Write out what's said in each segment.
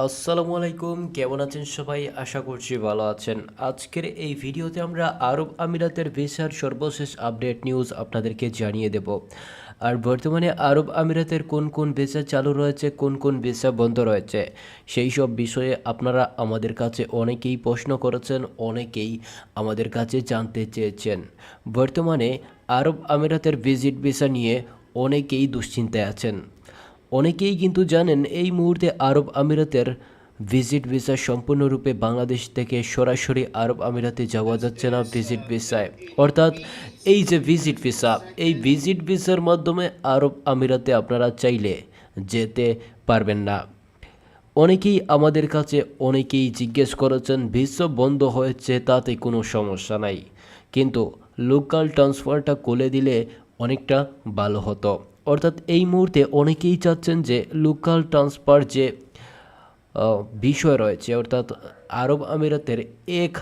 আসসালামু আলাইকুম, কেমন আছেন সবাই? আশা করছি ভালো আছেন। আজকের এই ভিডিওতে আমরা আরব আমিরাতের ভিসার সর্বশেষ আপডেট নিউজ আপনাদেরকে জানিয়ে দেব। আর বর্তমানে আরব আমিরাতের কোন কোন ভিসা চালু রয়েছে, কোন কোন ভিসা বন্ধ রয়েছে, সেই সব বিষয়ে আপনারা আমাদের কাছে অনেকেই প্রশ্ন করেছেন, অনেকেই আমাদের কাছে জানতে চেয়েছেন। বর্তমানে আরব আমিরাতের ভিজিট ভিসা নিয়ে অনেকেই দুশ্চিন্তায় আছেন। অনেকেই কিন্তু জানেন এই মুহূর্তে আরব আমিরাতের ভিজিট ভিসা সম্পূর্ণরূপে বাংলাদেশ থেকে সরাসরি আরব আমিরাতে যাওয়া যাচ্ছে না ভিজিট ভিসায়। অর্থাৎ এই যে ভিজিট ভিসা, এই ভিজিট ভিসার মাধ্যমে আরব আমিরাতে আপনারা চাইলে যেতে পারবেন না। অনেকেই আমাদের কাছে অনেকেই জিজ্ঞেস করেছেন ভিসা বন্ধ হয়েছে তাতে কোনো সমস্যা নাই, কিন্তু লোকাল ট্রান্সফারটা করে দিলে অনেকটা ভালো হতো। অর্থাৎ এই মুহূর্তে অনেকেই চাচ্ছেন যে লোকাল ট্রান্সফার যে বিষয় রয়েছে, অর্থাৎ আরব আমিরাতের এক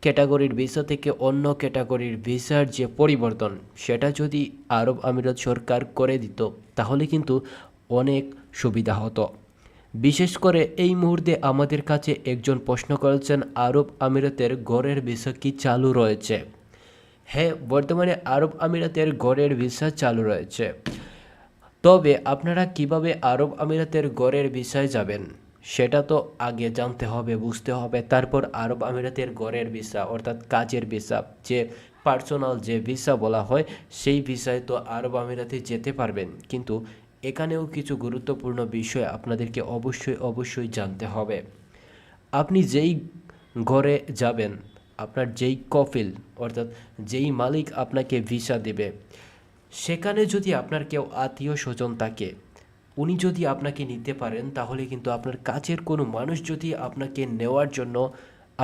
ক্যাটাগরির ভিসা থেকে অন্য ক্যাটাগরির ভিসার যে পরিবর্তন, সেটা যদি আরব আমিরাত সরকার করে দিত তাহলে কিন্তু অনেক সুবিধা হতো। বিশেষ করে এই মুহূর্তে আমাদের কাছে একজন প্রশ্ন করেছেন আরব আমিরাতের গড়ের ভিসা কি চালু রয়েছে। হ্যাঁ, বর্তমানে আরব আমিরাতের গড়ের ভিসা চালু রয়েছে। তবে আপনারা কিভাবে আরব আমিরাতের গড়ের ভিসায় যাবেন সেটা তো আগে জানতে হবে, বুঝতে হবে, তারপর আরব আমিরাতের গড়ের ভিসা অর্থাৎ কাজের ভিসা, যে পার্সোনাল যে ভিসা বলা হয়, সেই ভিসায় তো আরব আমিরাতে যেতে পারবেন। কিন্তু এখানেও কিছু গুরুত্বপূর্ণ বিষয় আপনাদেরকে অবশ্যই জানতে হবে। আপনি যেই ঘরে যাবেন, আপনার যেই কফিল অর্থাৎ যেই মালিক আপনাকে ভিসা দেবে, সেখানে যদি আপনার কেউ আত্মীয় স্বজন থাকে, উনি যদি আপনাকে নিতে পারেন তাহলে কিন্তু আপনার কাছের কোনো মানুষ যদি আপনাকে নেওয়ার জন্য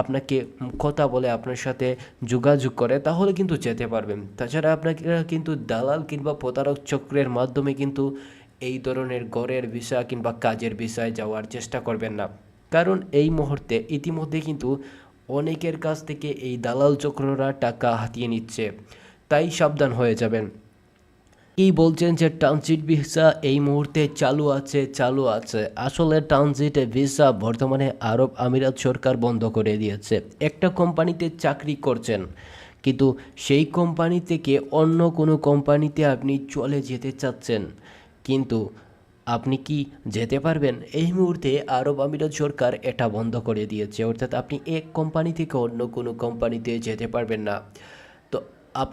আপনাকে কথা বলে, আপনার সাথে যোগাযোগ করে, তাহলে কিন্তু যেতে পারবেন। তাছাড়া আপনাকে কিন্তু দালাল কিংবা প্রতারক চক্রের মাধ্যমে কিন্তু এই ধরনের ঘরের ভিসা কিংবা কাজের ভিসায় যাওয়ার চেষ্টা করবেন না। কারণ এই মুহূর্তে ইতিমধ্যে কিন্তু অনেকের কাছ থেকে এই দালাল চক্ররা টাকা হাতিয়ে নিচ্ছে, তাই সাবধান হয়ে যাবেন। কি বলছেন যে ট্রানজিট ভিসা এই মুহূর্তে চালু আছে। আসলে ট্রানজিট ভিসা বর্তমানে আরব আমিরাত সরকার বন্ধ করে দিয়েছে। একটা কোম্পানিতে চাকরি করছেন, কিন্তু সেই কোম্পানি থেকে অন্য কোনো কোম্পানিতে আপনি চলে যেতে চাচ্ছেন, কিন্তু আপনি কি যেতে পারবেন? এই মুহূর্তে আরব আমিরাত সরকার এটা বন্ধ করে দিয়েছে। অর্থাৎ আপনি এক কোম্পানি থেকে অন্য কোনো কোম্পানিতে যেতে পারবেন না। তো